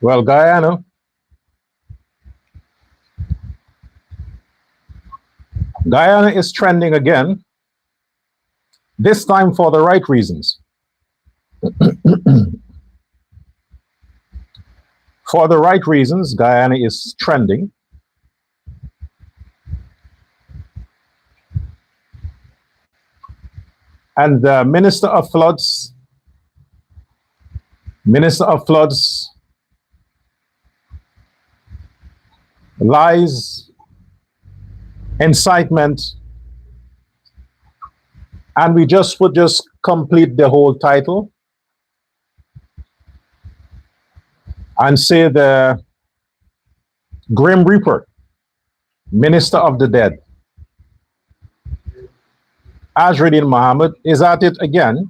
Well, Guyana is trending again, this time for the right reasons. For the right reasons, Guyana is trending. And the Minister of Floods, lies, incitement, and we just would just complete the whole title and say the Grim Reaper, Minister of the Dead, Azruddin Mohammed, is at it again.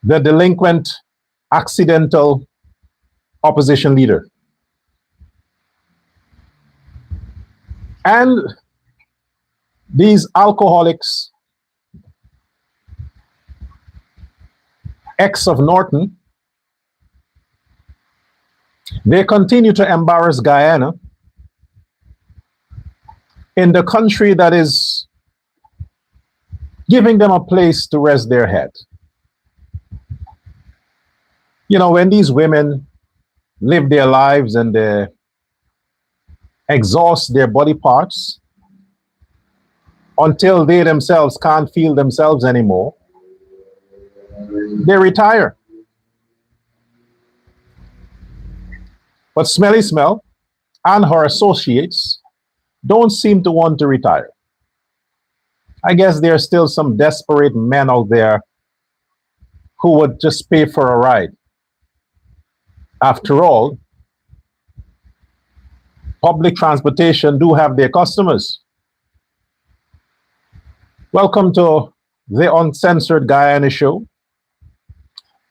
The delinquent, accidental opposition leader. And these alcoholics, ex of Norton, they continue to embarrass Guyana in the country that is giving them a place to rest their head. You know, when these women live their lives and they exhaust their body parts until they themselves can't feel themselves anymore, they retire. But Smelly Smell and her associates don't seem to want to retire. I guess there are still some desperate men out there who would just pay for a ride. After all, public transportation do have their customers. Welcome to the Uncensored Guyana Show.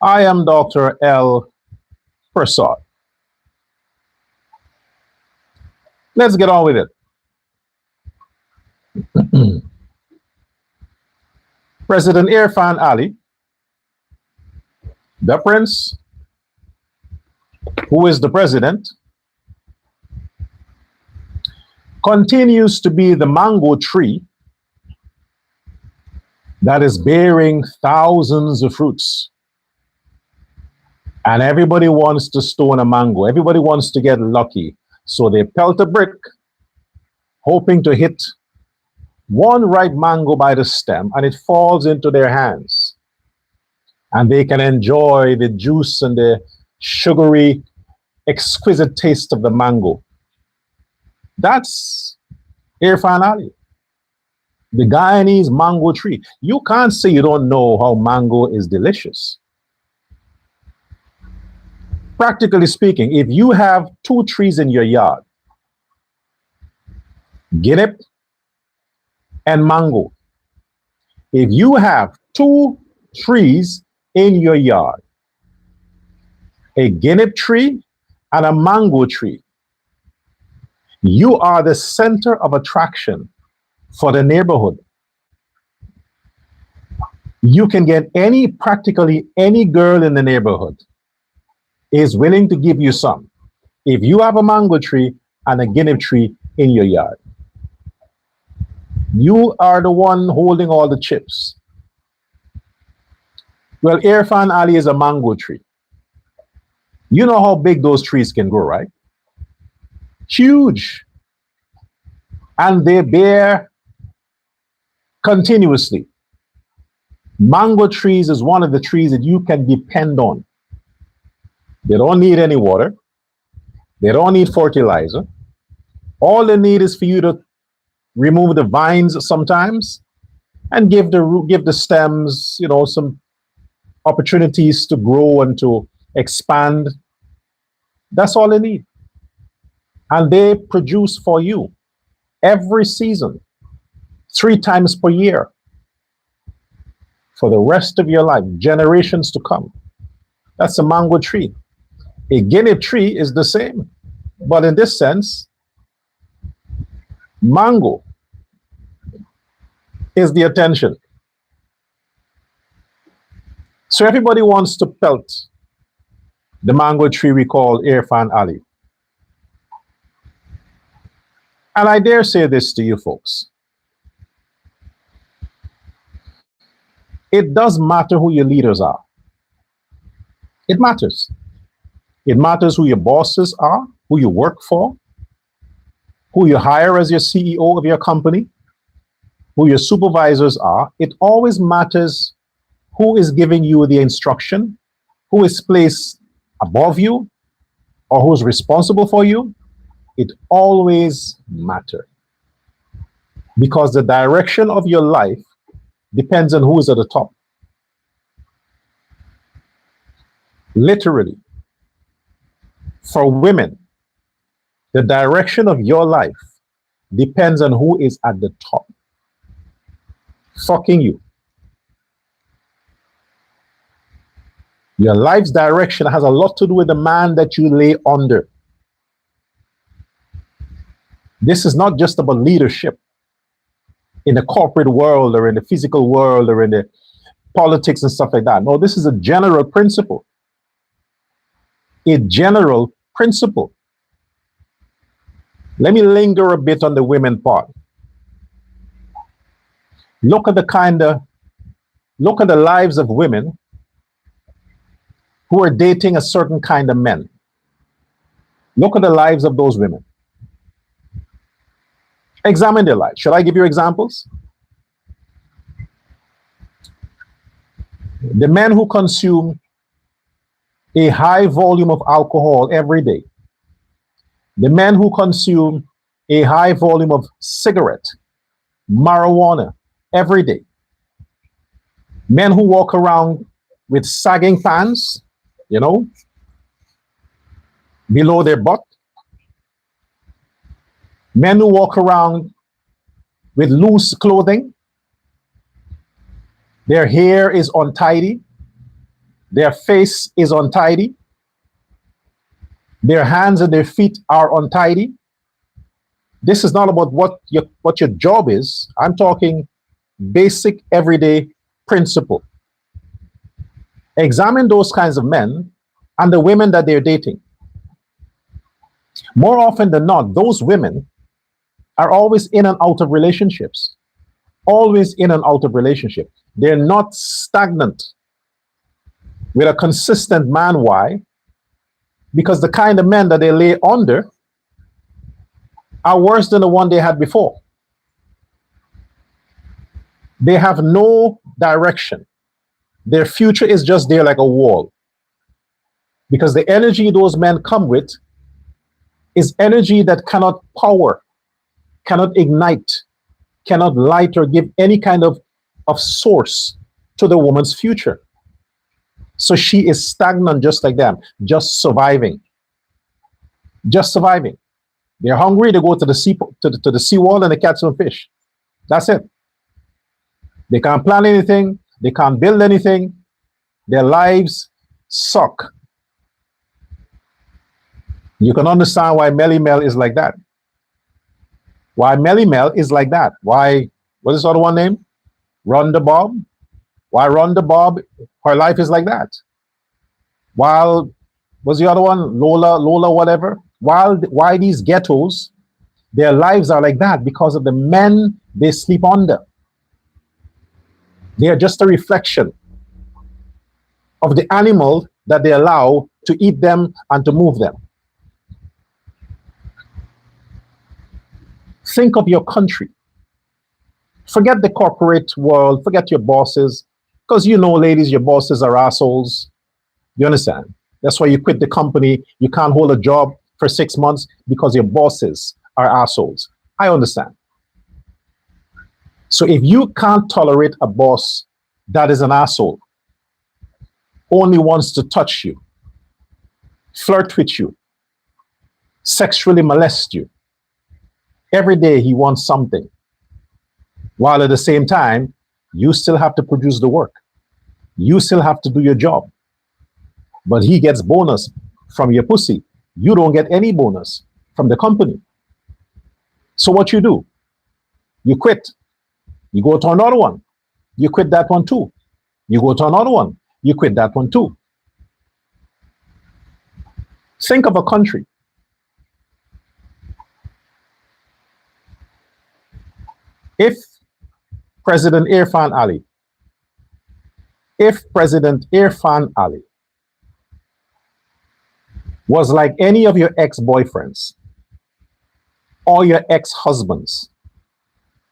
I am Dr. L. Prasad. Let's get on with it. President Irfaan Ali, the prince, who is the president, continues to be the mango tree that is bearing thousands of fruits. And everybody wants to stone a mango. Everybody wants to get lucky. So they pelt a brick, hoping to hit one ripe mango by the stem, and it falls into their hands. And they can enjoy the juice and the sugary, exquisite taste of the mango. That's Irfaan Ali, the Guyanese mango tree. You can't say you don't know how mango is delicious. Practically speaking, if you have two trees in your yard, guinea and mango, if you have two trees in your yard, a guinea tree and a mango tree, you are the center of attraction for the neighborhood. You can get practically any girl in the neighborhood is willing to give you some if you have a mango tree and a guinea tree in your yard. You are the one holding all the chips. Well, Irfaan Ali is a mango tree. You know how big those trees can grow, right? Huge. And they bear continuously. Mango trees is one of the trees that you can depend on. They don't need any water. They don't need fertilizer. All they need is for you to remove the vines sometimes and give the stems, you know, some opportunities to grow and to expand. That's all they need. And they produce for you every season, 3 times per year, for the rest of your life, generations to come. That's a mango tree. A guinea tree is the same, but in this sense, mango is the attention. So everybody wants to pelt the mango tree we call Irfaan Ali. And I dare say this to you folks. It does matter who your leaders are. It matters. It matters who your bosses are, who you work for, who you hire as your CEO of your company, who your supervisors are. It always matters who is giving you the instruction, who is placed above you, or who's responsible for you. It always matters. Because the direction of your life depends on who is at the top. Literally. For women, the direction of your life depends on who is at the top. Fucking you. Your life's direction has a lot to do with the man that you lay under. This is not just about leadership in the corporate world or in the physical world or in the politics and stuff like that. No, this is a general principle. A general principle. Let me linger a bit on the women part. Look at the lives of women who are dating a certain kind of men. Look at the lives of those women. Examine their lives. Should I give you examples? The men who consume a high volume of alcohol every day. The men who consume a high volume of cigarette, marijuana every day. Men who walk around with sagging pants, below their butt. Men who walk around with loose clothing. Their hair is untidy. Their face is untidy. Their hands and their feet are untidy. This is not about what your job is. I'm talking basic everyday principle. Examine those kinds of men and the women that they're dating. More often than not, those women are always in and out of relationships. Always in and out of relationships. They're not stagnant with a consistent man. Why? Because the kind of men that they lay under are worse than the one they had before. They have no direction. Their future is just there like a wall. Because the energy those men come with is energy that cannot power, cannot ignite, cannot light or give any kind of source to the woman's future. So she is stagnant just like them, just surviving. Just surviving. They're hungry, they go to the seawall and they catch some fish. That's it. They can't plan anything, they can't build anything. Their lives suck. You can understand why Melly Mel is like that. Why Melly Mel is like that. Why, what is the other one name? Rhonda Bob. Why Rhonda Bob, her life is like that. While, what's the other one? Lola, whatever. Why these ghettos, their lives are like that because of the men they sleep under. They are just a reflection of the animal that they allow to eat them and to move them. Think of your country. Forget the corporate world, forget your bosses, because ladies, your bosses are assholes. You understand? That's why you quit the company. You can't hold a job for 6 months because your bosses are assholes. I understand. So if you can't tolerate a boss that is an asshole, only wants to touch you, flirt with you, sexually molest you, every day he wants something, while at the same time, you still have to produce the work. You still have to do your job. But he gets bonus from your pussy. You don't get any bonus from the company. So what you do? You quit. You go to another one. You quit that one too. You go to another one. You quit that one too. Think of a country. If President Irfaan Ali, if President Irfaan Ali was like any of your ex-boyfriends or your ex-husbands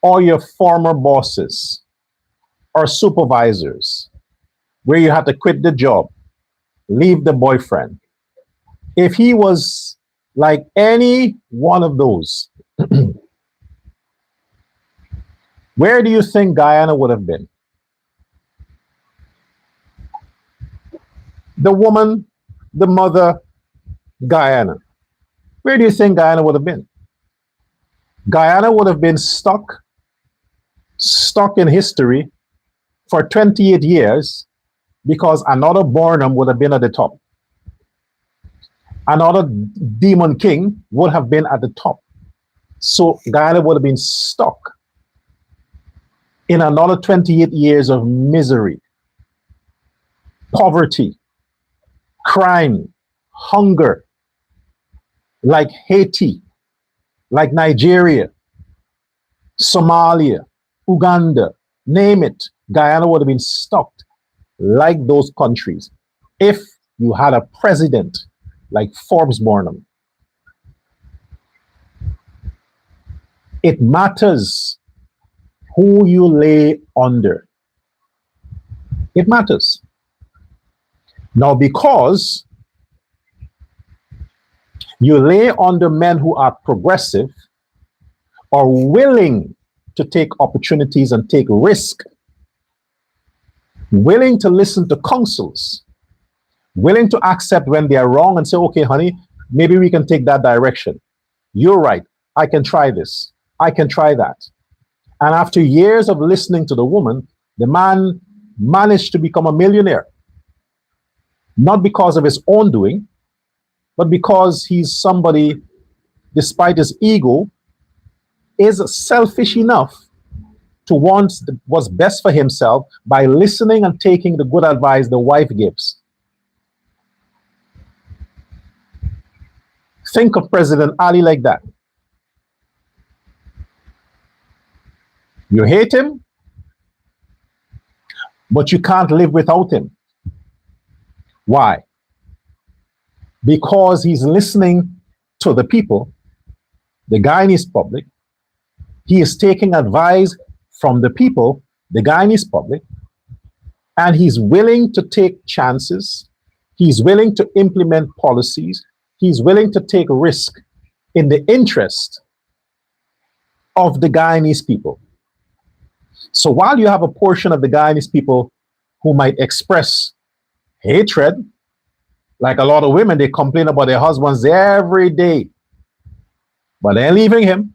or your former bosses or supervisors, where you had to quit the job, leave the boyfriend, if he was like any one of those, where do you think Guyana would have been? The woman, the mother, Guyana. Where do you think Guyana would have been? Guyana would have been stuck in history for 28 years because another Burnham would have been at the top. Another demon king would have been at the top. So Guyana would have been stuck in another 28 years of misery, poverty, crime, hunger, like Haiti, like Nigeria, Somalia, Uganda, name it. Guyana would have been stuck like those countries if you had a president like Forbes Burnham. It matters who you lay under. It matters. Now, because you lay under men who are progressive or willing to take opportunities and take risk, willing to listen to counsels, willing to accept when they are wrong and say, okay, honey, maybe we can take that direction. You're right. I can try this. I can try that. And after years of listening to the woman, the man managed to become a millionaire. Not because of his own doing, but because he's somebody, despite his ego, is selfish enough to want what's best for himself by listening and taking the good advice the wife gives. Think of President Ali like that. You hate him, but you can't live without him. Why? Because he's listening to the people, the Guyanese public. He is taking advice from the people, the Guyanese public, and he's willing to take chances. He's willing to implement policies. He's willing to take risk in the interest of the Guyanese people. So while you have a portion of the Guyanese people who might express hatred, like a lot of women, they complain about their husbands every day, but they're leaving him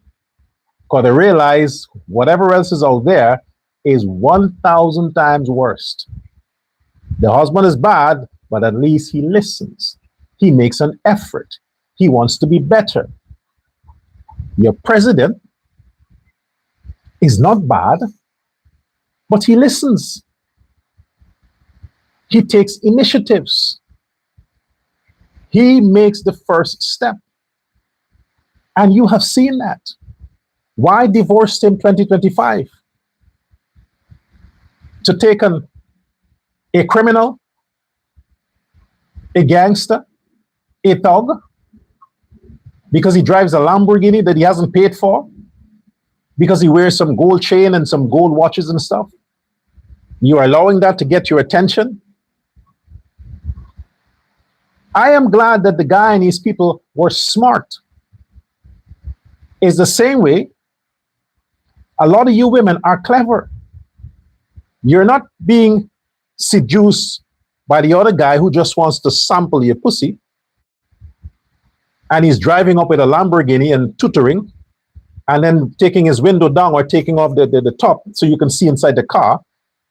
because they realize whatever else is out there is 1,000 times worse. The husband is bad, but at least he listens. He makes an effort. He wants to be better. Your president is not bad, but he listens. He takes initiatives. He makes the first step. And you have seen that. Why divorce him 2025? To take a criminal, a gangster, a thug, because he drives a Lamborghini that he hasn't paid for, because he wears some gold chain and some gold watches and stuff. You are allowing that to get your attention. I am glad that the Guyanese people were smart. It's the same way a lot of you women are clever. You're not being seduced by the other guy who just wants to sample your pussy, and he's driving up with a Lamborghini and tutoring, and then taking his window down or taking off the top so you can see inside the car,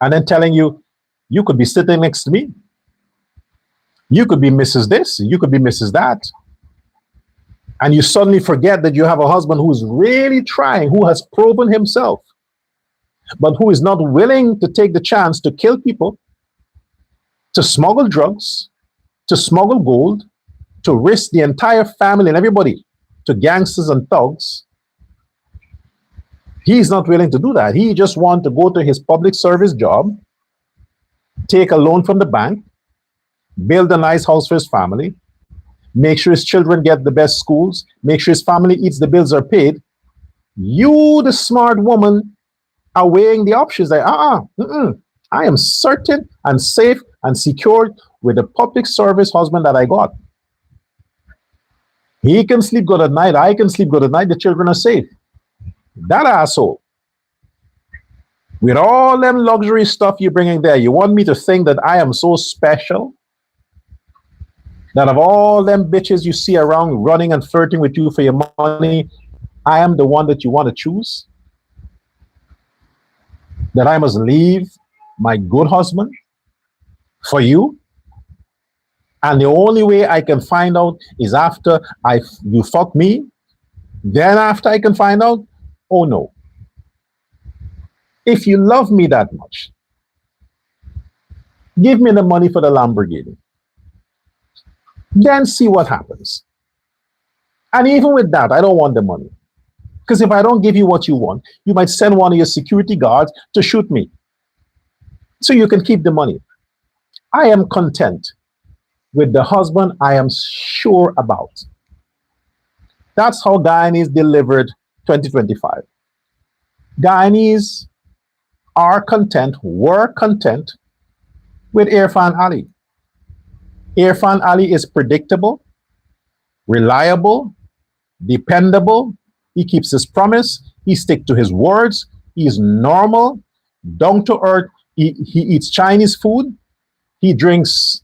and then telling you, you could be sitting next to me. You could be Mrs. This, you could be Mrs. That. And you suddenly forget that you have a husband who's really trying, who has proven himself, but who is not willing to take the chance to kill people, to smuggle drugs, to smuggle gold, to risk the entire family and everybody to gangsters and thugs, he's not willing to do that. He just wants to go to his public service job, take a loan from the bank, build a nice house for his family, make sure his children get the best schools, make sure his family eats, the bills are paid. You, the smart woman, are weighing the options like, I am certain and safe and secured with the public service husband that I got. He can sleep good at night, I can sleep good at night, the children are safe. That asshole, with all them luxury stuff you're bringing there, you want me to think that I am so special? That of all them bitches you see around running and flirting with you for your money, I am the one that you want to choose? That I must leave my good husband for you? And the only way I can find out is after you fuck me? Then after I can find out? Oh no. If you love me that much, give me the money for the Lamborghini. Then see what happens. And even with that, I don't want the money. Because if I don't give you what you want, you might send one of your security guards to shoot me. So you can keep the money. I am content with the husband I am sure about. That's how Guyanese delivered 2025. Guyanese are content, were content with Irfaan Ali. Irfaan Ali is predictable, reliable, dependable. He keeps his promise. He sticks to his words. He's normal, down to earth. He eats Chinese food. He drinks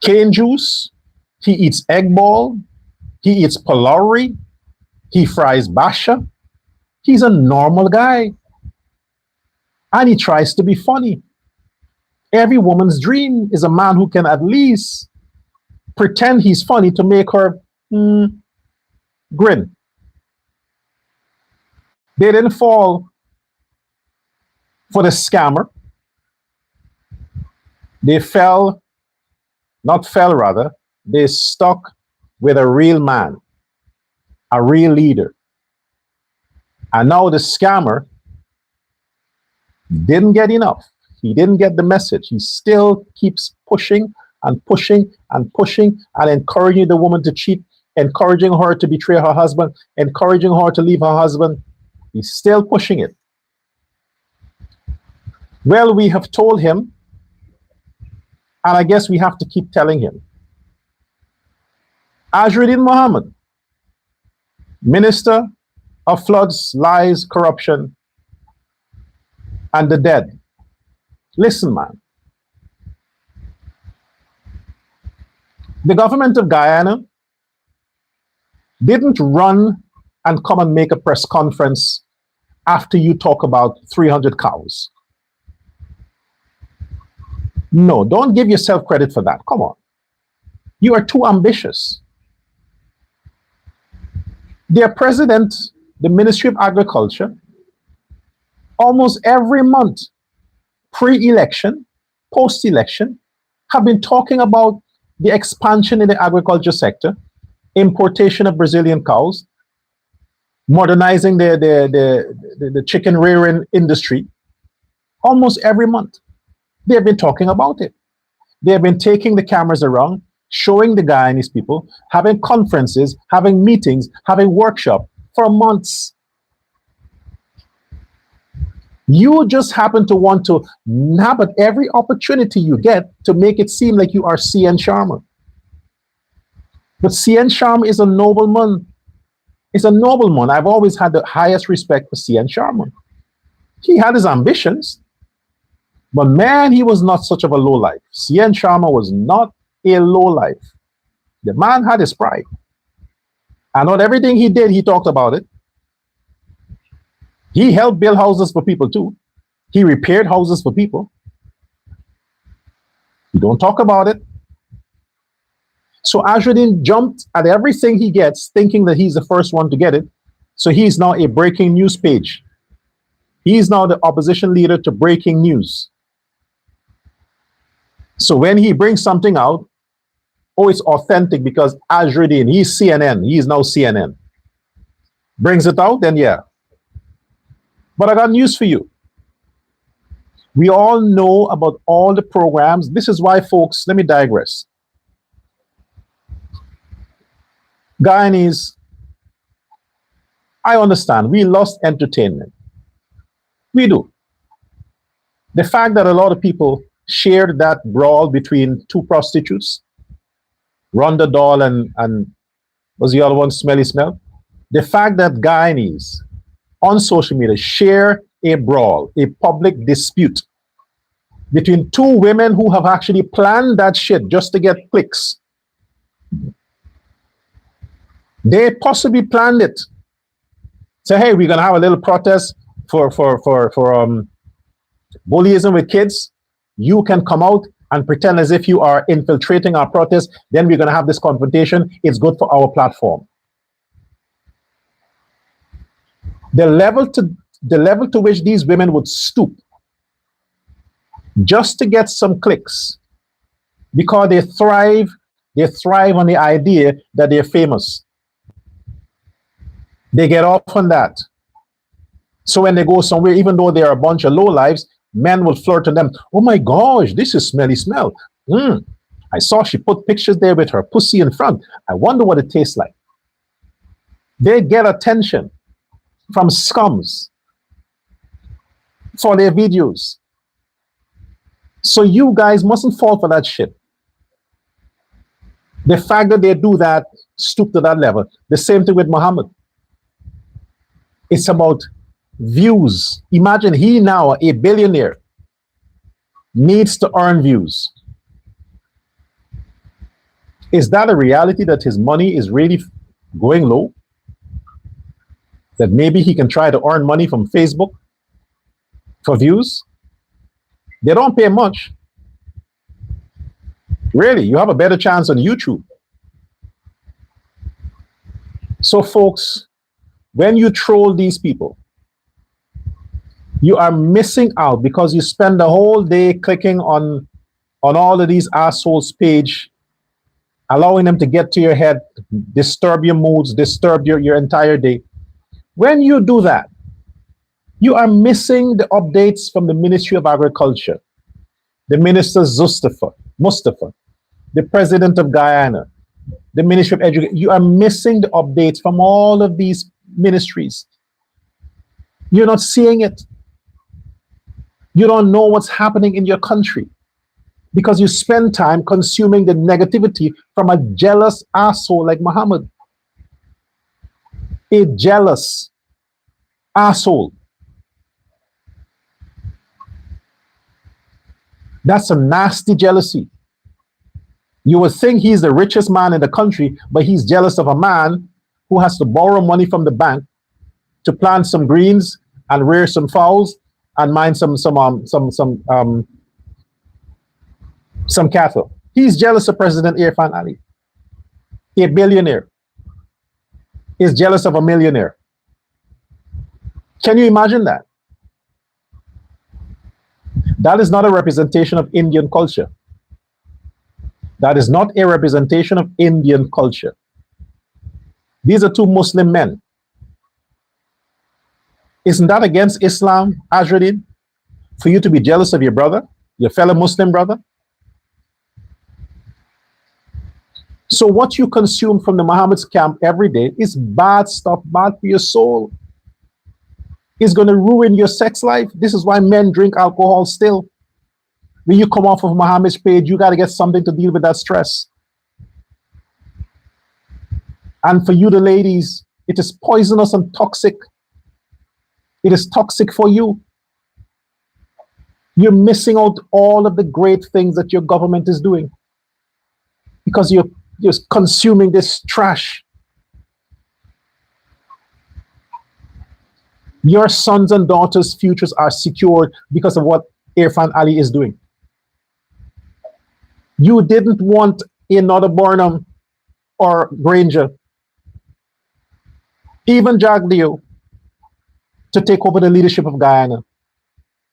cane juice. He eats egg ball. He eats palauri. He fries basha. He's a normal guy. And he tries to be funny. Every woman's dream is a man who can at least pretend he's funny to make her grin. They didn't fall for the scammer. They they stuck with a real man, a real leader. And now the scammer didn't get enough. He didn't get the message. He still keeps pushing and pushing and pushing and encouraging the woman to cheat, encouraging her to betray her husband, encouraging her to leave her husband. He's still pushing it. Well, we have told him, and I guess we have to keep telling him. Azruddin Muhammad, Minister of Floods, Lies, Corruption, and the Dead. Listen, man. The government of Guyana didn't run and come and make a press conference after you talk about 300 cows. No, don't give yourself credit for that. Come on. You are too ambitious. Their president, the Ministry of Agriculture, almost every month, pre-election, post-election, have been talking about the expansion in the agriculture sector, importation of Brazilian cows, modernizing the chicken rearing industry. Almost every month, they have been talking about it. They have been taking the cameras around, showing the Guyanese people, having conferences, having meetings, having workshops for months. You just happen to want to nab at every opportunity you get to make it seem like you are C.N. Sharma. But C.N. Sharma is a nobleman. He's a nobleman. I've always had the highest respect for C.N. Sharma. He had his ambitions, but man, he was not such of a lowlife. C.N. Sharma was not a lowlife. The man had his pride. And not everything he did, he talked about it. He helped build houses for people too. He repaired houses for people. You don't talk about it. So Azruddin jumped at everything he gets, thinking that he's the first one to get it. So he's now a breaking news page. He's now the opposition leader to breaking news. So when he brings something out, Oh, it's authentic because Azruddin, he's CNN. He's now CNN. Brings it out, then yeah. But I got news for you. We all know about all the programs. This is why, folks, let me digress. Guyanese, I understand. We lost entertainment. We do. The fact that a lot of people shared that brawl between two prostitutes, Rhonda Doll and was the other one, Smelly Smell? The fact that Guyanese on social media share a brawl, a public dispute between two women who have actually planned that shit just to get clicks. They possibly planned it. Say, hey, we're gonna have a little protest for bullyism with kids. You can come out and pretend as if you are infiltrating our protest. Then we're gonna have this confrontation. It's good for our platform. The level to which these women would stoop just to get some clicks, because they thrive on the idea that they're famous. They get off on that. So when they go somewhere, even though they're a bunch of lowlives, men will flirt to them. Oh my gosh, this is Smelly Smell. I saw she put pictures there with her pussy in front. I wonder what it tastes like. They get attention from scums for their videos. So you guys mustn't fall for that shit. The fact that they do that, stoop to that level. The same thing with Muhammad. It's about views. Imagine he now, a billionaire, needs to earn views. Is that a reality, that his money is really going low? That maybe he can try to earn money from Facebook for views? They don't pay much. Really, you have a better chance on YouTube. So folks, when you troll these people, you are missing out because you spend the whole day clicking on all of these assholes' page, allowing them to get to your head, disturb your moods, disturb your entire day. When you do that, you are missing the updates from the Ministry of Agriculture, the Minister Mustafa, the President of Guyana, the Ministry of Education. You are missing the updates from all of these ministries. You're not seeing it. You don't know what's happening in your country because you spend time consuming the negativity from a jealous asshole like Muhammad. A jealous asshole. That's a nasty jealousy. You would think he's the richest man in the country, but he's jealous of a man who has to borrow money from the bank to plant some greens and rear some fowls and mind some cattle. He's jealous of President Irfaan Ali. A billionaire is jealous of a millionaire. Can you imagine that? That is not a representation of Indian culture. That is not a representation of Indian culture. These are two Muslim men. Isn't that against Islam, Azruddin? For you to be jealous of your brother, your fellow Muslim brother? So what you consume from the Muhammad's camp every day is bad stuff, bad for your soul. It's going to ruin your sex life. This is why men drink alcohol still. When you come off of Muhammad's page, you got to get something to deal with that stress. And for you, the ladies, it is poisonous and toxic. It is toxic for you. You're missing out all of the great things that your government is doing because you're consuming this trash. Your sons and daughters' futures are secured because of what Irfaan Ali is doing. You didn't want another Burnham or Granger, even Jack Leo, to take over the leadership of Guyana.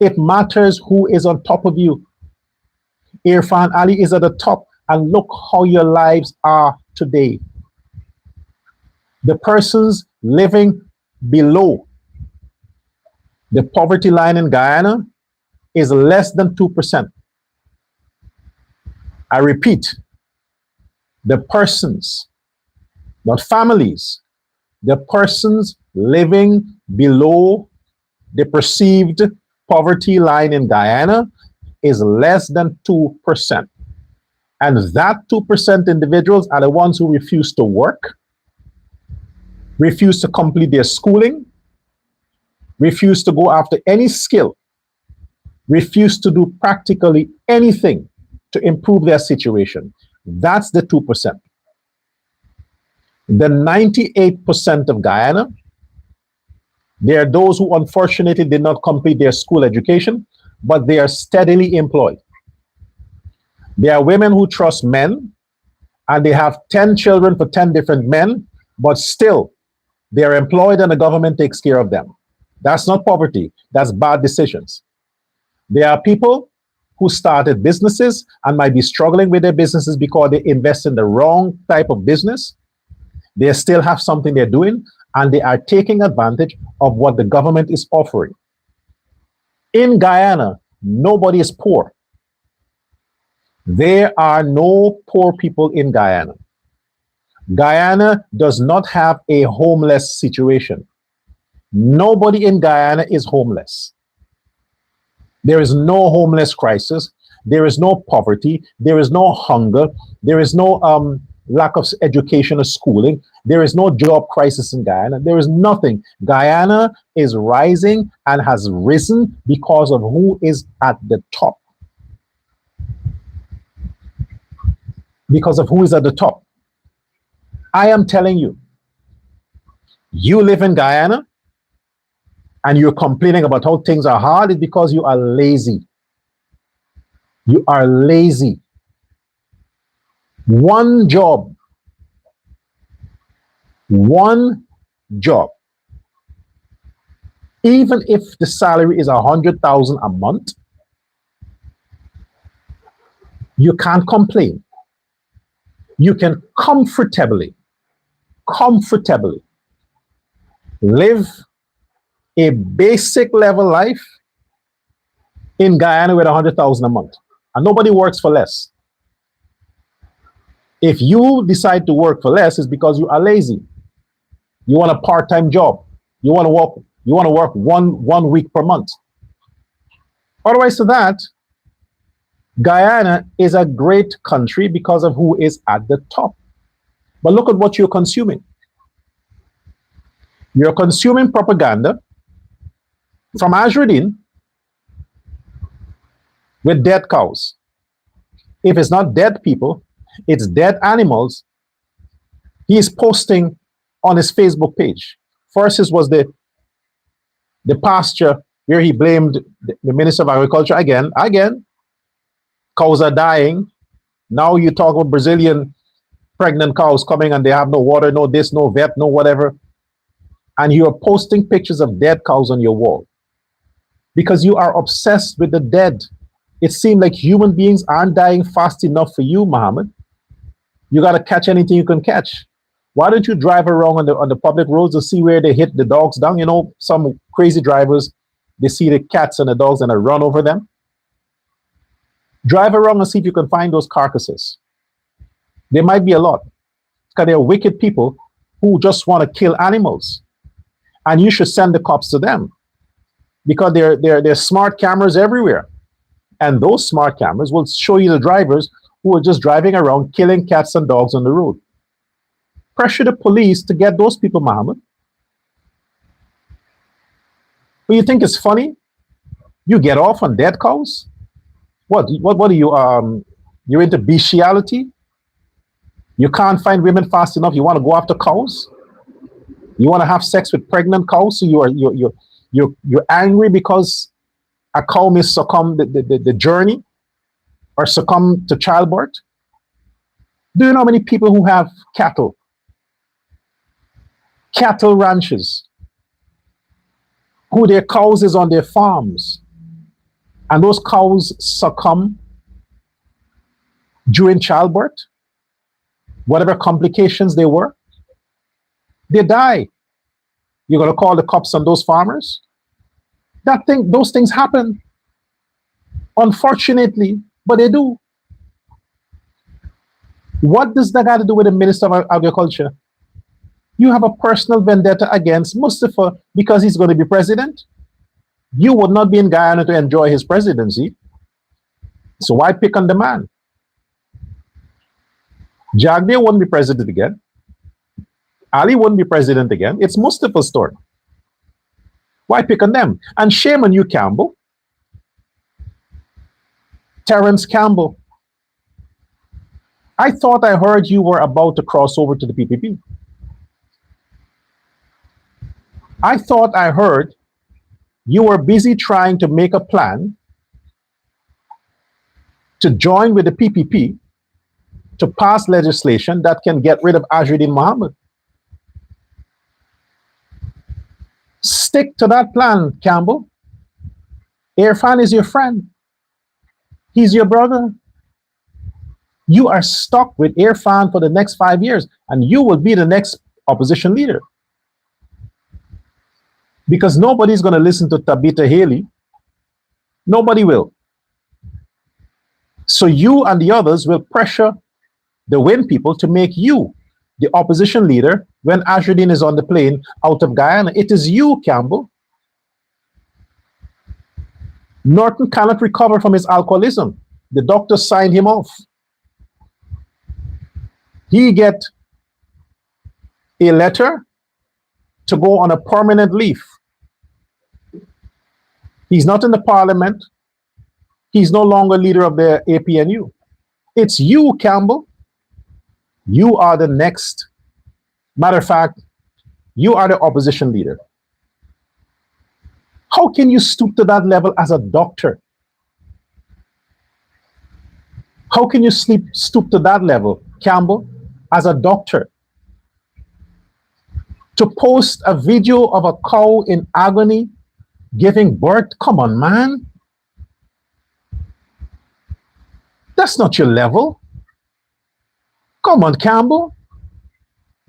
It matters who is on top of you. Irfaan Ali is at the top and look how your lives are today. The persons living below the poverty line in Guyana is less than 2%. I repeat, the persons, not families, the persons living below the perceived poverty line in Guyana is less than 2%. And that 2% individuals are the ones who refuse to work, refuse to complete their schooling, refuse to go after any skill, refuse to do practically anything to improve their situation. That's the 2%. The 98% of Guyana, there are those who unfortunately did not complete their school education, but they are steadily employed. There are women who trust men and they have 10 children for 10 different men, but still they are employed and the government takes care of them. That's not poverty, that's bad decisions. There are people who started businesses and might be struggling with their businesses because they invest in the wrong type of business. They still have something they're doing and they are taking advantage of what the government is offering. In Guyana, nobody is poor. There are no poor people in Guyana. Guyana does not have a homeless situation. Nobody in Guyana is homeless. There is no homeless crisis. There is no poverty. There is no hunger. There is no lack of education or schooling. There is no job crisis in Guyana. There is nothing. Guyana is rising and has risen because of who is at the top. Because of who is at the top. I am telling you, you live in Guyana and you're complaining about how things are hard, it's because you are lazy. You are lazy. One job, even if the salary is 100,000 a month, you can't complain. You can comfortably live a basic level life in Guyana with 100,000 a month. And nobody works for less. If you decide to work for less, it's because you are lazy. You want a part-time job. You want to work one week per month. Otherwise to that, Guyana is a great country because of who is at the top. But look at what you're consuming. You're consuming propaganda from Azruddin with dead cows. If it's not dead people, it's dead animals. He is posting on his Facebook page. First, it was the pasture where he blamed the Minister of Agriculture again. Cows are dying. Now you talk about Brazilian pregnant cows coming and they have no water, no this, no vet, no whatever. And you are posting pictures of dead cows on your wall because you are obsessed with the dead. It seems like human beings aren't dying fast enough for you, Muhammad. You got to catch anything you can catch. Why don't you drive around on the public roads to see where they hit the dogs down? You know, some crazy drivers, they see the cats and the dogs and they run over them. Drive around and see if you can find those carcasses. There might be a lot. Because there are wicked people who just want to kill animals. And you should send the cops to them. Because there are smart cameras everywhere. And those smart cameras will show you the drivers who are just driving around killing cats and dogs on the road. Pressure the police to get those people, Muhammad. But you think it's funny? You get off on dead cows? What are you, you're into bestiality? You can't find women fast enough, you want to go after cows? You want to have sex with pregnant cows, so you're angry because a cow may succumb the journey or succumb to childbirth? Do you know how many people who have cattle ranches, who their cows is on their farms, and those cows succumb during childbirth, whatever complications they were, they die. You're going to call the cops on those farmers? Those things happen, unfortunately, but they do. What does that got to do with the Minister of Agriculture? You have a personal vendetta against Mustafa because he's going to be president. You would not be in Guyana to enjoy his presidency. So why pick on the man? Jagdeo wouldn't be president again. Ali wouldn't be president again. It's Mustafa's story. Why pick on them? And shame on you, Campbell. Terence Campbell. I thought I heard you were about to cross over to the PPP. I thought I heard you were busy trying to make a plan to join with the PPP to pass legislation that can get rid of Azharuddin Mohammed. Stick to that plan, Campbell. Irfaan is your friend. He's your brother. You are stuck with Irfaan for the next 5 years, and you will be the next opposition leader. Because nobody's going to listen to Tabitha Haley. Nobody will. So you and the others will pressure the Win people to make you the opposition leader when Azharuddin is on the plane out of Guyana. It is you, Campbell. Norton cannot recover from his alcoholism. The doctor signed him off. He get a letter to go on a permanent leave. He's not in the parliament. He's no longer leader of the APNU. It's you, Campbell. You are the next. Matter of fact, you are the opposition leader. How can you stoop to that level as a doctor? How can you stoop to that level, Campbell, as a doctor? To post a video of a cow in agony giving birth? Come on, man. That's not your level. Come on, Campbell.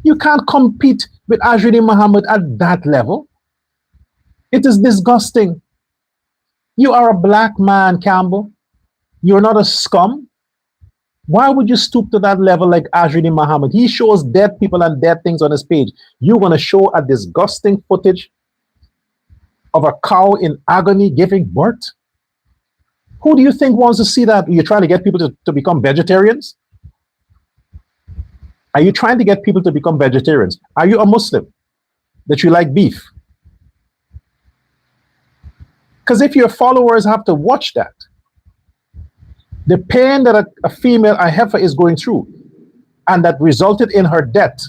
You can't compete with Azharuddin Mohammed at that level. It is disgusting. You are a black man, Campbell. You're not a scum. Why would you stoop to that level like Azharuddin Mohammed? He shows dead people and dead things on his page. You're going to show a disgusting footage of a cow in agony giving birth? Who do you think wants to see that? You're trying to get people to become vegetarians? Are you trying to get people to become vegetarians? Are you a Muslim that you like beef? Because if your followers have to watch that, the pain that a female, a heifer, is going through, and that resulted in her death,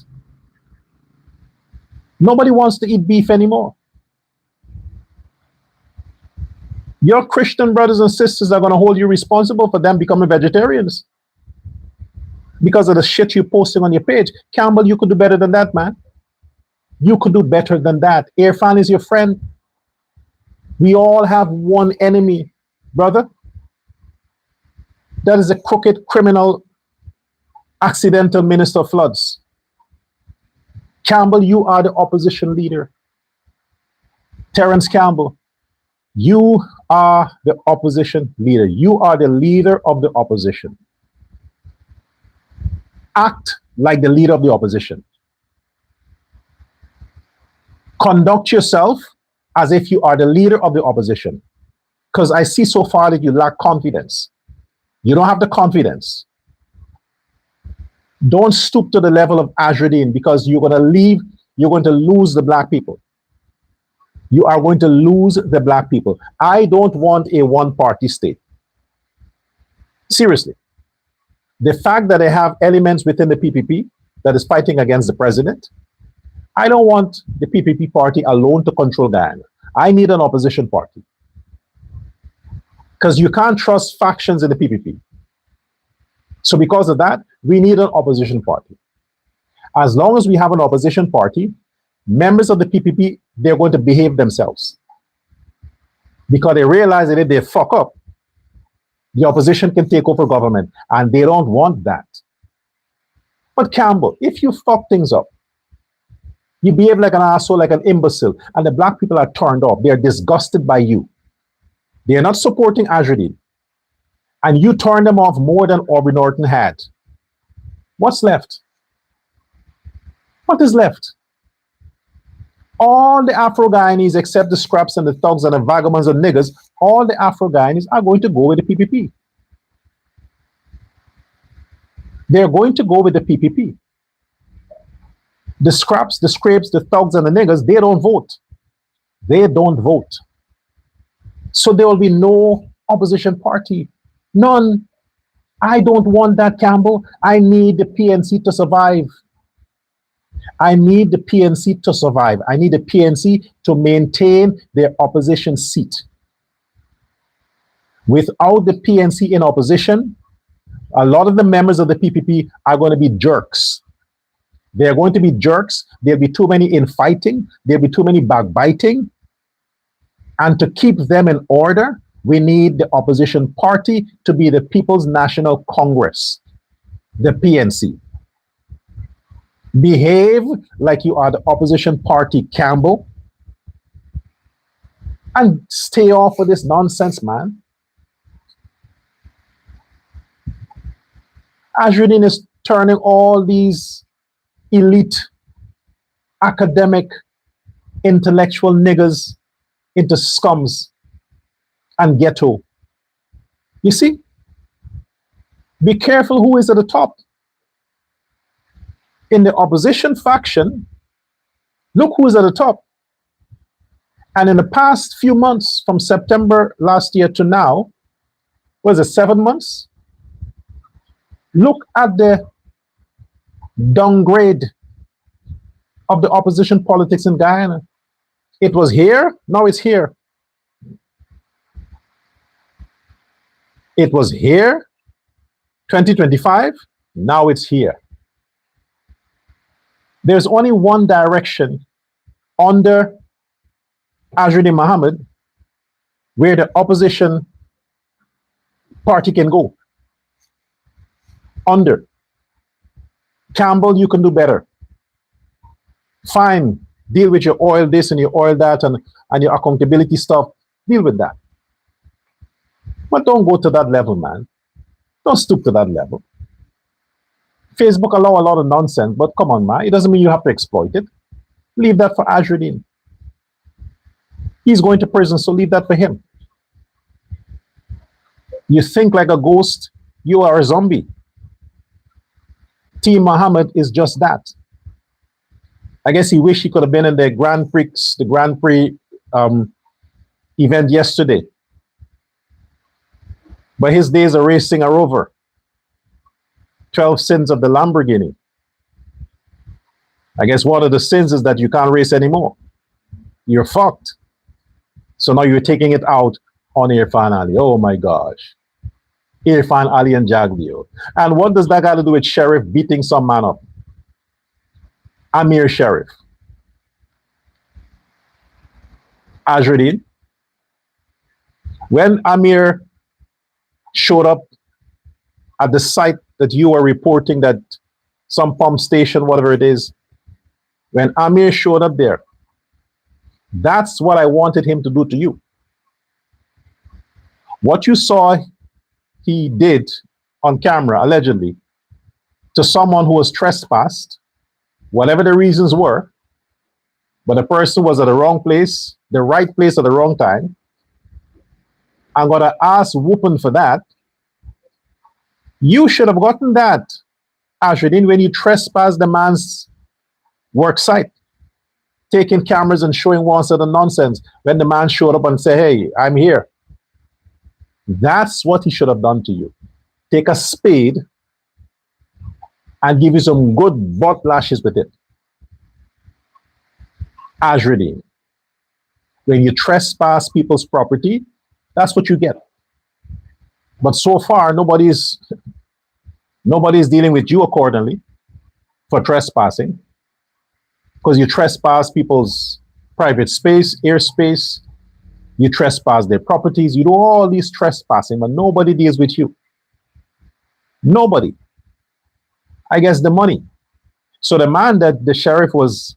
nobody wants to eat beef anymore. Your Christian brothers and sisters are going to hold you responsible for them becoming vegetarians because of the shit you're posting on your page. Campbell, you could do better than that, man. You could do better than that. Irfaan is your friend. We all have one enemy, brother. That is a crooked, criminal, accidental minister of floods. Campbell, you are the opposition leader. Terence Campbell, you are the opposition leader. You are the leader of the opposition. Act like the leader of the opposition. Conduct yourself as if you are the leader of the opposition. Because I see so far that you lack confidence. You don't have the confidence. Don't stoop to the level of Azharuddin, because you're going to lose the black people. You are going to lose the black people. I don't want a one-party state. Seriously. The fact that they have elements within the PPP that is fighting against the president, I don't want the PPP party alone to control Guyana. I need an opposition party. Because you can't trust factions in the PPP. So because of that, we need an opposition party. As long as we have an opposition party, members of the PPP, they're going to behave themselves. Because they realize that if they fuck up, The opposition can take over government, and they don't want that. But Campbell, if you fuck things up, you behave like an asshole, like an imbecile, and the black people are turned off. They are disgusted by you. They are not supporting Azradine. And you turn them off more than Aubrey Norton had. What's left? What is left? All the Afro-Guyanese, except the scraps and the thugs and the vagabonds and niggers, all the Afro-Guyanese are going to go with the PPP. They're going to go with the PPP. The scraps, the scrapes, the thugs and the niggers, they don't vote. They don't vote. So there will be no opposition party. None. I don't want that, Campbell. I need the PNC to survive. I need the PNC to survive. I need the PNC to maintain their opposition seat. Without the PNC in opposition, a lot of the members of the PPP are going to be jerks. They're going to be jerks. There'll be too many infighting. There'll be too many backbiting. And to keep them in order, we need the opposition party to be the People's National Congress, the PNC. Behave like you are the opposition party, Campbell, and stay off of this nonsense, man. Azradine is turning all these elite, academic, intellectual niggers into scums and ghetto. You see? Be careful who is at the top. In the opposition faction, look who is at the top. And in the past few months, from September last year to now, was it 7 months? Look at the downgrade of the opposition politics in Guyana. It was here, now it's here. It was here, 2025, now it's here. There's only one direction under Azradine Mohammed where the opposition party can go. Under. Campbell, you can do better. Fine, deal with your oil this and your oil that and your accountability stuff. Deal with that. But don't go to that level, man. Don't stoop to that level. Facebook allow a lot of nonsense, but come on, man. It doesn't mean you have to exploit it. Leave that for Azradine. He's going to prison, so leave that for him. You think like a ghost, you are a zombie. Team Mohammed is just that. I guess he wished he could have been in the Grand Prix event yesterday. But his days of racing are over. 12 sins of the Lamborghini. I guess one of the sins is that you can't race anymore. You're fucked. So now you're taking it out on Irfaan Ali. Oh my gosh. Irfaan Ali and Jagbio. And what does that got to do with Sheriff beating some man up? Amir Sheriff. Azradine. When Amir showed up at the site that you were reporting, that some pump station, whatever it is, when Amir showed up there, that's what I wanted him to do to you. What you saw he did on camera, allegedly, to someone who was trespassed, whatever the reasons were, but the person was at the wrong place, the right place at the wrong time, I'm going to ask whooping for that. You should have gotten that, Azradine, when you trespassed the man's work site, taking cameras and showing one set of nonsense when the man showed up and said, hey, I'm here. That's what he should have done to you. Take a spade and give you some good butt lashes with it. Azradine, when you trespass people's property, that's what you get. But so far, nobody's dealing with you accordingly for trespassing, because you trespass people's private space, airspace. You trespass their properties. You do all these trespassing, but nobody deals with you. Nobody. I guess the money. So the man that the sheriff was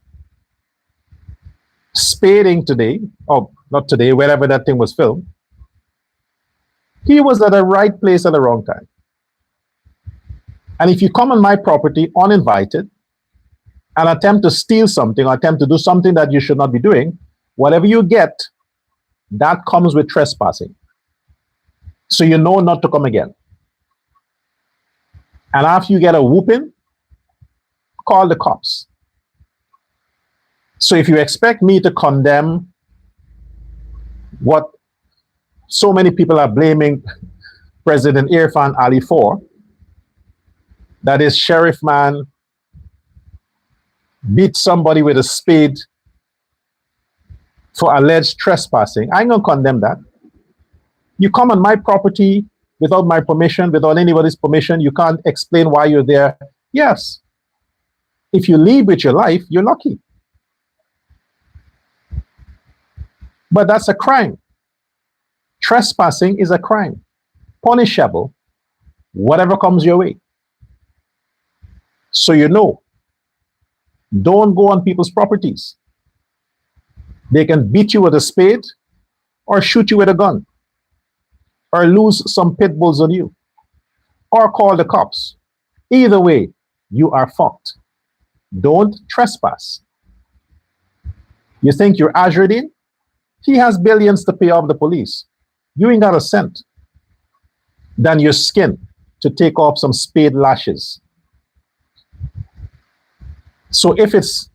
spading today, or not today, wherever that thing was filmed, he was at the right place at the wrong time. And if you come on my property uninvited and attempt to steal something or attempt to do something that you should not be doing, whatever you get, that comes with trespassing. So you know not to come again. And after you get a whooping, call the cops. So if you expect me to condemn what so many people are blaming President Irfaan Ali for, that is, sheriff man beat somebody with a spade for alleged trespassing, I ain't gonna condemn that. You come on my property without my permission, without anybody's permission, you can't explain why you're there. Yes. If you leave with your life, you're lucky. But that's a crime. Trespassing is a crime. Punishable, whatever comes your way. So you know, don't go on people's properties. They can beat you with a spade or shoot you with a gun or lose some pit bulls on you or call the cops. Either way, you are fucked. Don't trespass. You think you're Azradin? He has billions to pay off the police. You ain't got a cent than your skin to take off some spade lashes. So if it's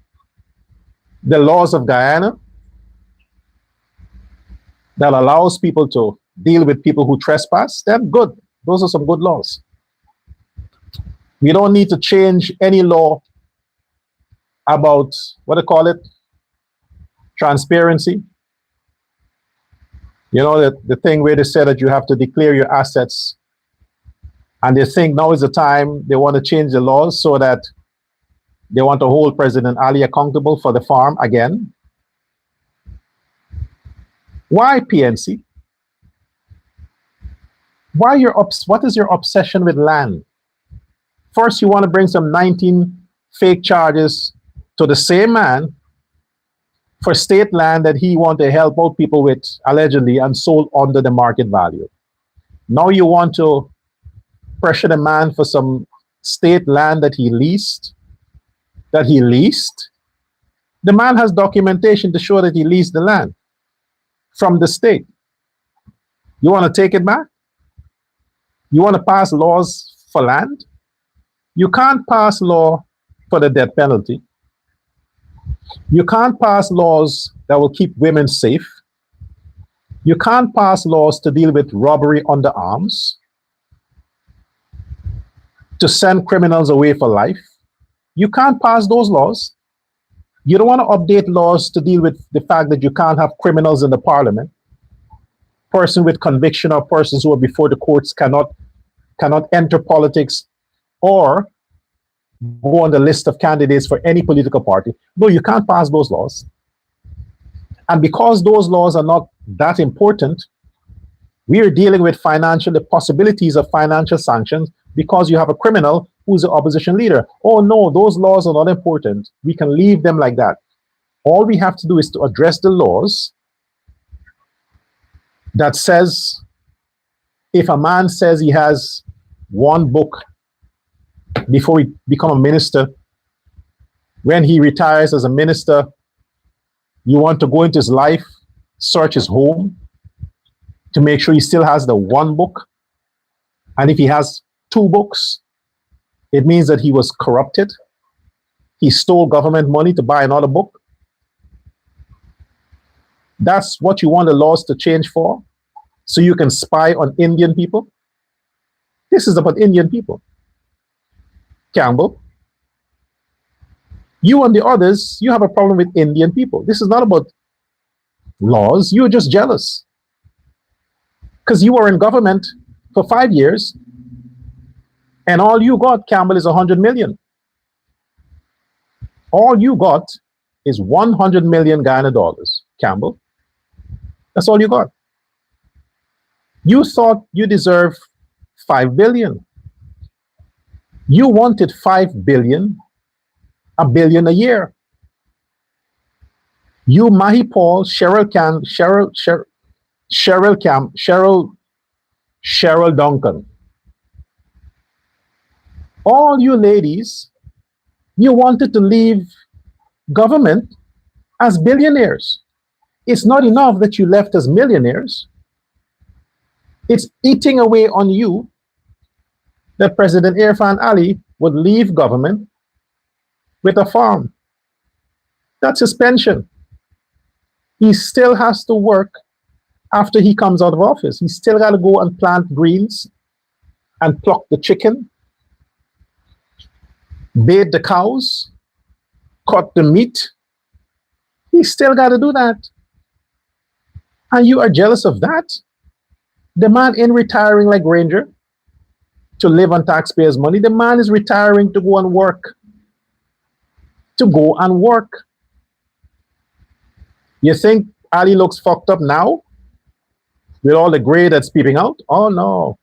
the laws of Guyana that allows people to deal with people who trespass, then good. Those are some good laws. We don't need to change any law about, what do you call it? Transparency. You know, the thing where they said that you have to declare your assets. And they think now is the time they want to change the laws so that they want to hold President Ali accountable for the farm again. Why PNC? What is your obsession with land? First, you want to bring some 19 fake charges to the same man for state land that he wanted to help out people with, allegedly, and sold under the market value. Now you want to pressure the man for some state land that he leased. The man has documentation to show that he leased the land from the state. You want to take it back? You want to pass laws for land? You can't pass law for the death penalty. You can't pass laws that will keep women safe. You can't pass laws to deal with robbery under arms, to send criminals away for life. You can't pass those laws. You don't want to update laws to deal with the fact that you can't have criminals in the parliament. Person with conviction or persons who are before the courts cannot enter politics or go on the list of candidates for any political party. No, you can't pass those laws. And because those laws are not that important, we are dealing with the possibilities of financial sanctions because you have a criminal who's the opposition leader. Oh no, those laws are not important. We can leave them like that. All we have to do is to address the laws that says if a man says he has one book before he become a minister, when he retires as a minister, you want to go into his life, search his home to make sure he still has the one book. And if he has two books, it means that he was corrupted. He stole government money to buy another book. That's what you want the laws to change for? So you can spy on Indian people? This is about Indian people. Campbell, you and the others, you have a problem with Indian people. This is not about laws. You're just jealous. Because you were in government for 5 years, and all you got, Campbell, is 100 million. All you got is 100 million Guyana dollars, Campbell. That's all you got. You thought you deserved 5 billion. You wanted 5 billion, a billion a year. You, Mahi Paul, Cheryl Duncan. All you ladies, you wanted to leave government as billionaires. It's not enough that you left as millionaires. It's eating away on you that President Irfaan Ali would leave government with a farm. That's his pension. He still has to work after he comes out of office. He still got to go and plant greens and pluck the chicken, bathe the cows, cut the meat. He still got to do that. And you are jealous of that? The man ain't retiring like Ranger to live on taxpayers' money. The man is retiring to go and work. To go and work. You think Ali looks fucked up now? With all the gray that's peeping out? Oh no.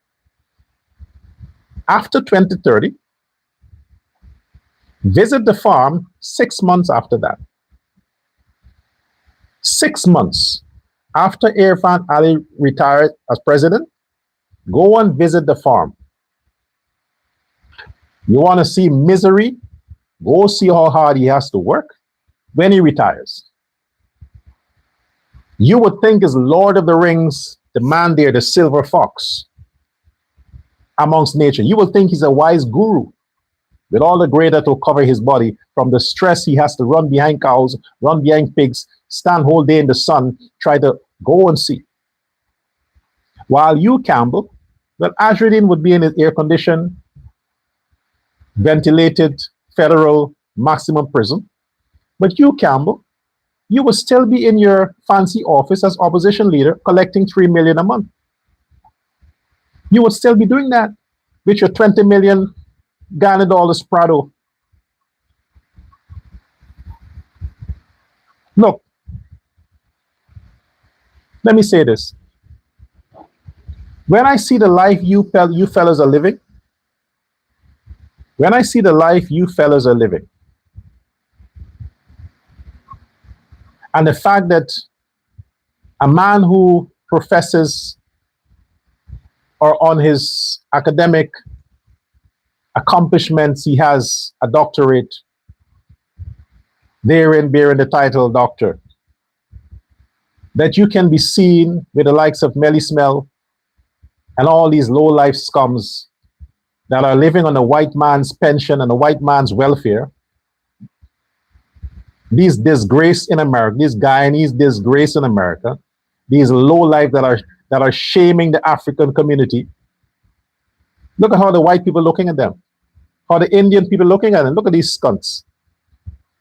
After 2030, visit the farm 6 months after that. 6 months after Irfaan Ali retired as president, go and visit the farm. You want to see misery? Go see how hard he has to work when he retires. You would think is Lord of the Rings, the man there, the silver fox amongst nature. You would think he's a wise guru with all the gray that will cover his body from the stress he has to run behind cows, run behind pigs, stand whole day in the sun, try to go and see. While you, Campbell, well, Azruddin would be in his air-conditioned, ventilated federal maximum prison. But you, Campbell, you will still be in your fancy office as opposition leader collecting 3 million a month. You would still be doing that with your 20 million Ghana dollars Prado. Look, let me say this. When I see the life you fellas are living, when I see the life you fellas are living, and the fact that a man who professes or on his academic accomplishments, he has a doctorate, therein bearing the title doctor, that you can be seen with the likes of Melly Smell and all these low-life scums that are living on the white man's pension and the white man's welfare. These disgrace in America, these Guyanese disgrace in America, these low-life that are shaming the African community. Look at how the white people are looking at them, how the Indian people are looking at them. Look at these skunks.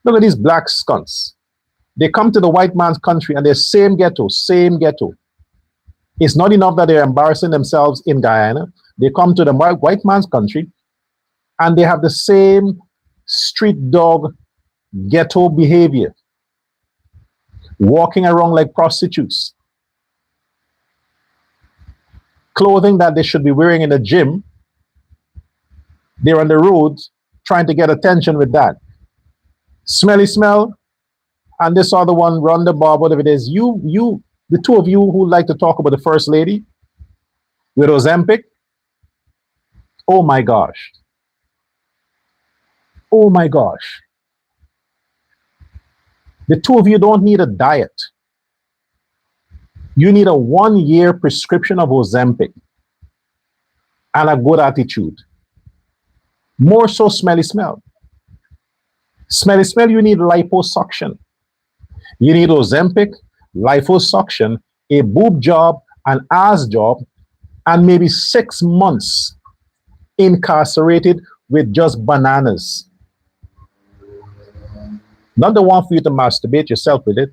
Look at these black skunks. They come to the white man's country and they're same ghetto, same ghetto. It's not enough that they're embarrassing themselves in Guyana. They come to the white man's country and they have the same street dog ghetto behavior, walking around like prostitutes, clothing that they should be wearing in the gym. They're on the road trying to get attention with that. Smelly Smell and this other one, Run the Bob, whatever it is. The two of you who like to talk about the First Lady with Ozempic. Oh my gosh. Oh my gosh. The two of you don't need a diet. You need a 1-year prescription of Ozempic and a good attitude. More so Smelly Smell. Smelly Smell, you need liposuction. You need Ozempic, liposuction, a boob job, an ass job, and maybe 6 months incarcerated with just bananas. Not the one for you to masturbate yourself with it.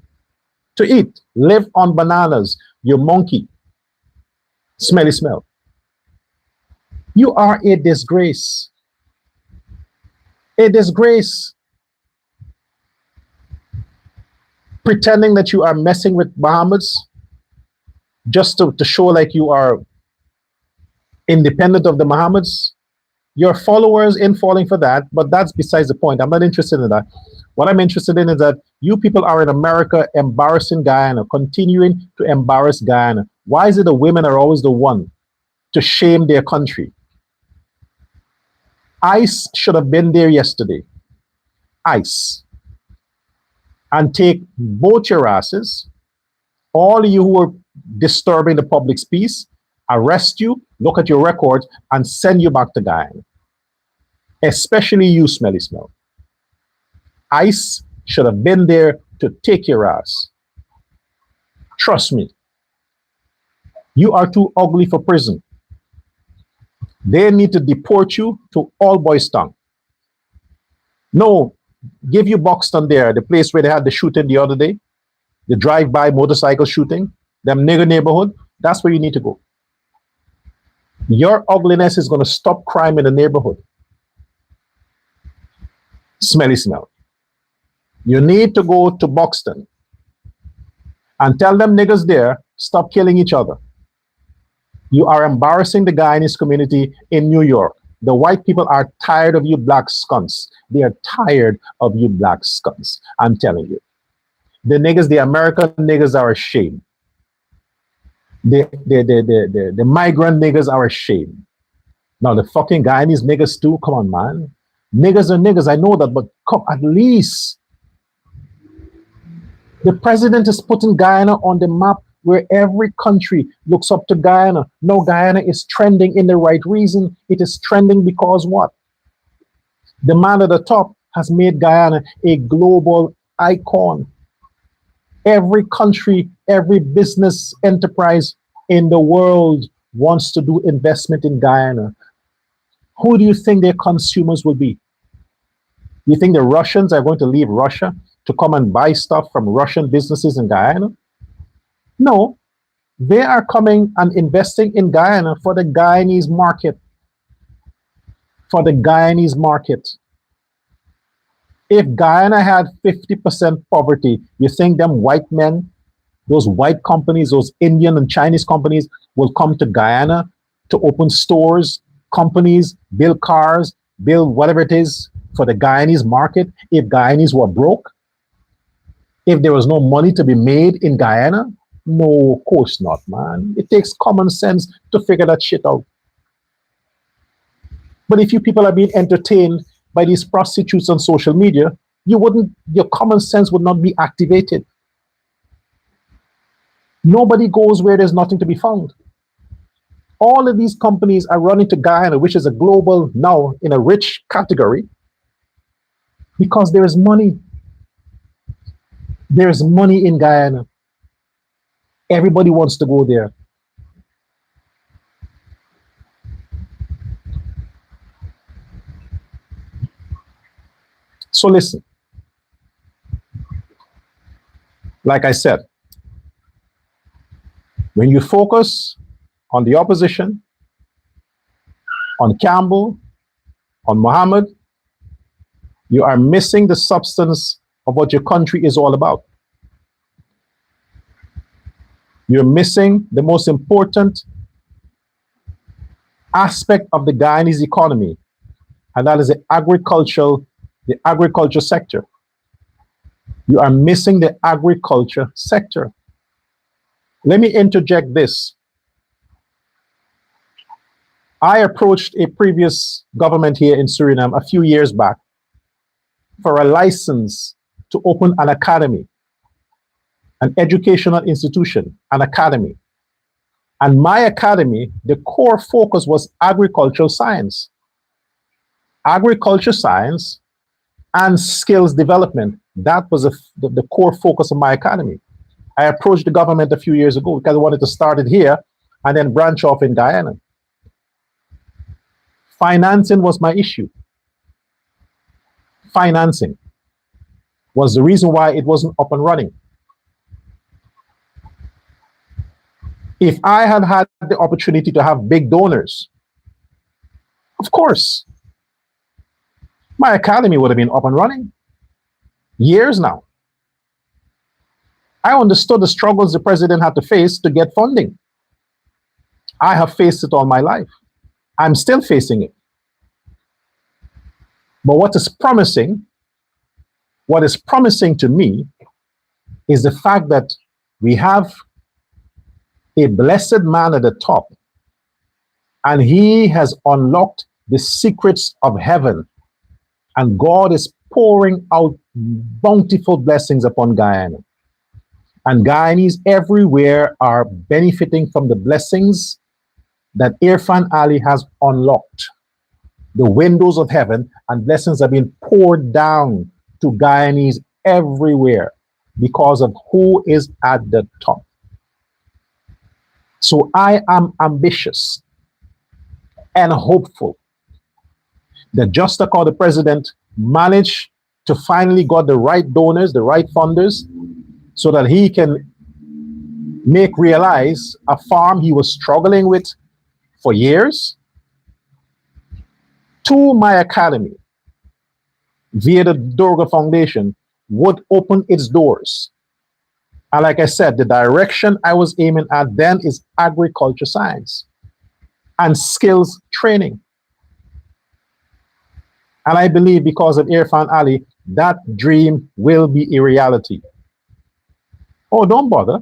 To eat, live on bananas, you monkey. Smelly Smell. You are a disgrace. A disgrace. Pretending that you are messing with Bahamas just to show like you are independent of the Mohammeds. Your followers in falling for that, but that's besides the point. I'm not interested in that. What I'm interested in is that you people are in America embarrassing Guyana, continuing to embarrass Guyana. Why is it the women are always the one to shame their country? ICE should have been there yesterday. ICE. And take both your asses, all of you who are disturbing the public's peace, arrest you, look at your records, and send you back to Guyana. Especially you, Smelly Smell. ICE should have been there to take your ass. Trust me. You are too ugly for prison. They need to deport you to All Boys Town. No, give you Buxton there, the place where they had the shooting the other day, the drive-by motorcycle shooting, them nigger neighborhood. That's where you need to go. Your ugliness is going to stop crime in the neighborhood. Smelly Smell. You need to go to Buxton and tell them niggas there, stop killing each other. You are embarrassing the Guyanese community in New York. The white people are tired of you black skunks. They are tired of you black skunks. I'm telling you. The niggas, the American niggas are ashamed. The migrant niggas are ashamed. Now the fucking Guyanese niggas too, come on, man. Niggas are niggas, I know that, but come, at least the president is putting Guyana on the map where every country looks up to Guyana. No, Guyana is trending in the right reason. It is trending because what? The man at the top has made Guyana a global icon. Every country, every business enterprise in the world wants to do investment in Guyana. Who do you think their consumers will be? You think the Russians are going to leave Russia to come and buy stuff from Russian businesses in Guyana? No, they are coming and investing in Guyana for the Guyanese market. For the Guyanese market. If Guyana had 50% poverty, you think them white men, those white companies, those Indian and Chinese companies will come to Guyana to open stores, companies, build cars, build whatever it is for the Guyanese market if Guyanese were broke? If there was no money to be made in Guyana? No, of course not, man. It takes common sense to figure that shit out. But if you people are being entertained by these prostitutes on social media, your common sense would not be activated. Nobody goes where there's nothing to be found. All of these companies are running to Guyana, which is a global, now in a rich category, because there is money. There's money in Guyana. Everybody wants to go there. So listen, like I said, when you focus on the opposition, on Campbell, on Mohammed, you are missing the substance of what your country is all about. You're missing the most important aspect of the Guyanese economy, and that is the agriculture sector. You are missing the agriculture sector. Let me interject this. I approached a previous government here in Suriname a few years back for a license to open an academy, an educational institution, an academy. And my academy, the core focus was agricultural science. Agriculture science and skills development. That was the core focus of my academy. I approached the government a few years ago because I wanted to start it here and then branch off in Guyana. Financing was my issue. Financing was the reason why it wasn't up and running. If I had had the opportunity to have big donors, of course, my academy would have been up and running years now. I understood the struggles the president had to face to get funding. I have faced it all my life. I'm still facing it. But what is promising to me is the fact that we have a blessed man at the top, and he has unlocked the secrets of heaven, and God is pouring out bountiful blessings upon Guyana. And Guyanese everywhere are benefiting from the blessings that Irfaan Ali has unlocked. The windows of heaven and blessings have been poured down to Guyanese everywhere because of who is at the top. So I am ambitious and hopeful that just like how the president managed to finally got the right donors, the right funders, so that he can make realize a farm he was struggling with for years, to my academy via the Durga Foundation would open its doors. And like I said, the direction I was aiming at then is agriculture science and skills training. And I believe because of Irfaan Ali, that dream will be a reality. Oh, don't bother.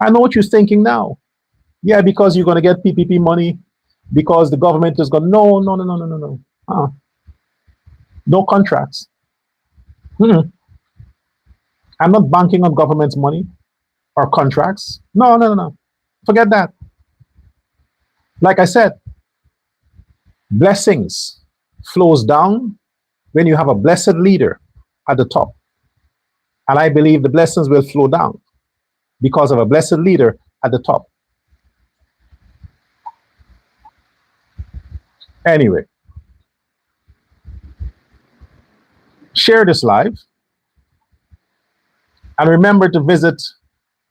I know what you're thinking now. Yeah, because you're going to get PPP money, because the government is going, no. No contracts. I'm not banking on government's money or contracts. No. Forget that. Like I said, blessings flows down when you have a blessed leader at the top. And I believe the blessings will flow down because of a blessed leader at the top. Anyway, share this live. And remember to visit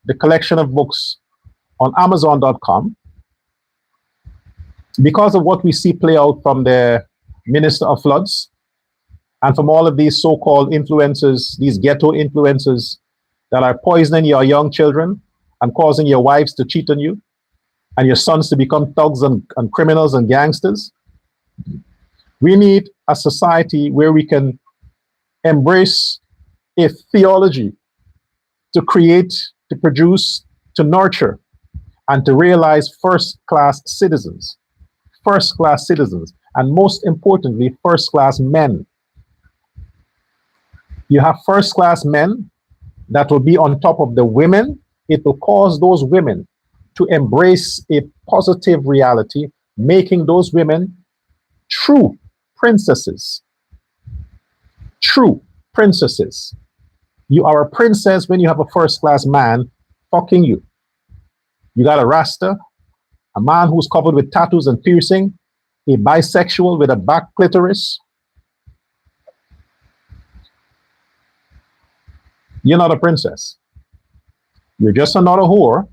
the collection of books on Amazon.com. Because of what we see play out from the Minister of Floods and from all of these so-called influencers, these ghetto influencers that are poisoning your young children and causing your wives to cheat on you and your sons to become thugs and criminals and gangsters, we need a society where we can embrace a theology to create, to produce, to nurture, and to realize first-class citizens, and most importantly, first-class men. You have first-class men that will be on top of the women. It will cause those women to embrace a positive reality, making those women true princesses. True princesses. You are a princess when you have a first-class man fucking you. You got a Rasta, a man who's covered with tattoos and piercing, a bisexual with a back clitoris. You're not a princess. You're just another whore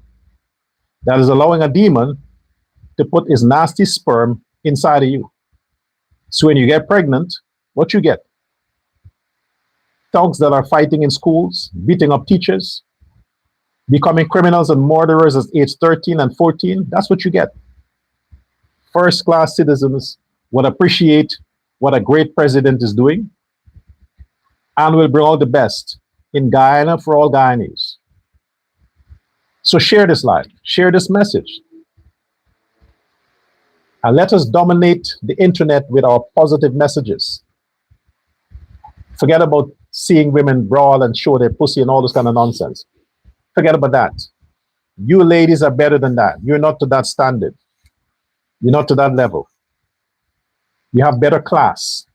that is allowing a demon to put his nasty sperm inside of you. So when you get pregnant, what you get? Thugs that are fighting in schools, beating up teachers, becoming criminals and murderers at age 13 and 14. That's what you get. First-class citizens will appreciate what a great president is doing and will bring out the best in Guyana for all Guyanese. So share this live, share this message, and let us dominate the internet with our positive messages. Forget about seeing women brawl and show their pussy and all this kind of nonsense. Forget about that. You ladies are better than that. You're not to that standard. You're not to that level. You have better class.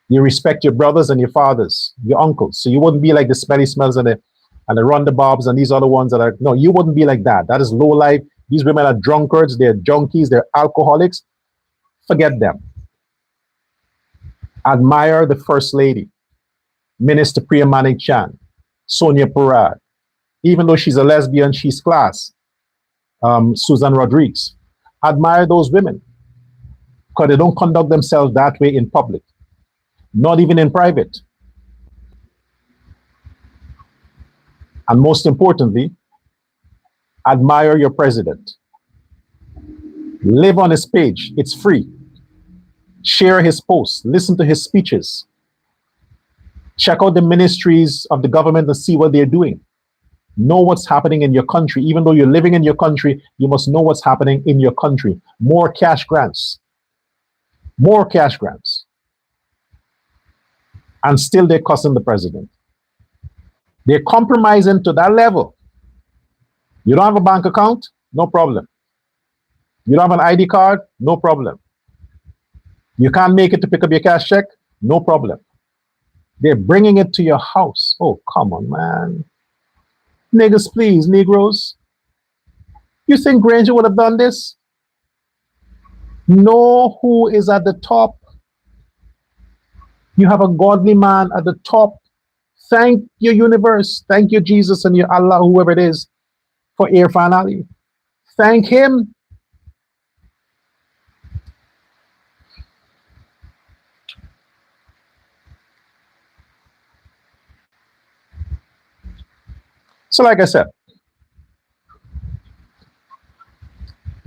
You respect your brothers and your fathers, your uncles. So you wouldn't be like the smelly smells and the rundabobs and these other ones that are, no, you wouldn't be like that. That is low life. These women are drunkards, they're junkies, they're alcoholics. Forget them. Admire the First Lady, Minister Priya Manik Chan, Sonia Parad. Even though she's a lesbian, she's class. Susan Rodriguez. Admire those women because they don't conduct themselves that way in public, not even in private. And most importantly, admire your president. Live on his page. It's free. Share his posts. Listen to his speeches. Check out the ministries of the government and see what they're doing. Know what's happening in your country. Even though you're living in your country, you must know what's happening in your country. More cash grants. More cash grants. And still they're cussing the president. They're compromising to that level. You don't have a bank account? No problem. You don't have an ID card? No problem. You can't make it to pick up your cash check? No problem. They're bringing it to your house. Oh, come on, man. Niggas, please, Negroes. You think Granger would have done this? Know who is at the top. You have a godly man at the top. Thank your universe. Thank you, Jesus, and your Allah, whoever it is, for Irfaan Ali. Thank him. So like I said,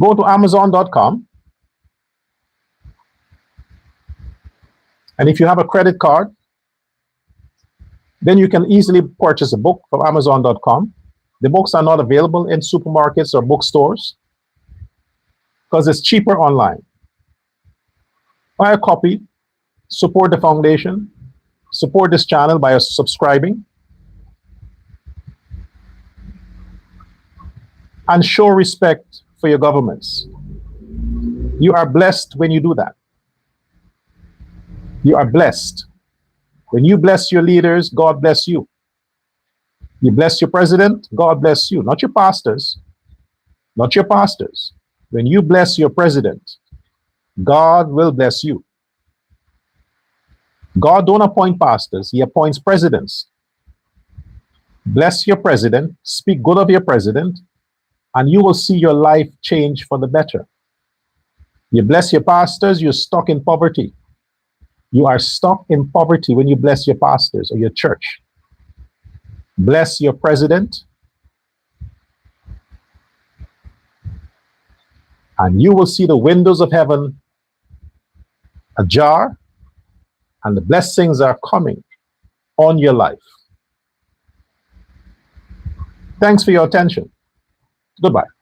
go to Amazon.com. And if you have a credit card, then you can easily purchase a book from Amazon.com. The books are not available in supermarkets or bookstores because it's cheaper online. Buy a copy, support the foundation, support this channel by subscribing, and show respect for your governments. You are blessed when you do that. You are blessed. When you bless your leaders, God bless you. You bless your president, God bless you. Not your pastors. Not your pastors. When you bless your president, God will bless you. God don't appoint pastors, he appoints presidents. Bless your president, speak good of your president, and you will see your life change for the better. You bless your pastors, you're stuck in poverty. You are stuck in poverty when you bless your pastors or your church. Bless your president, and you will see the windows of heaven ajar, and the blessings are coming on your life. Thanks for your attention. Goodbye.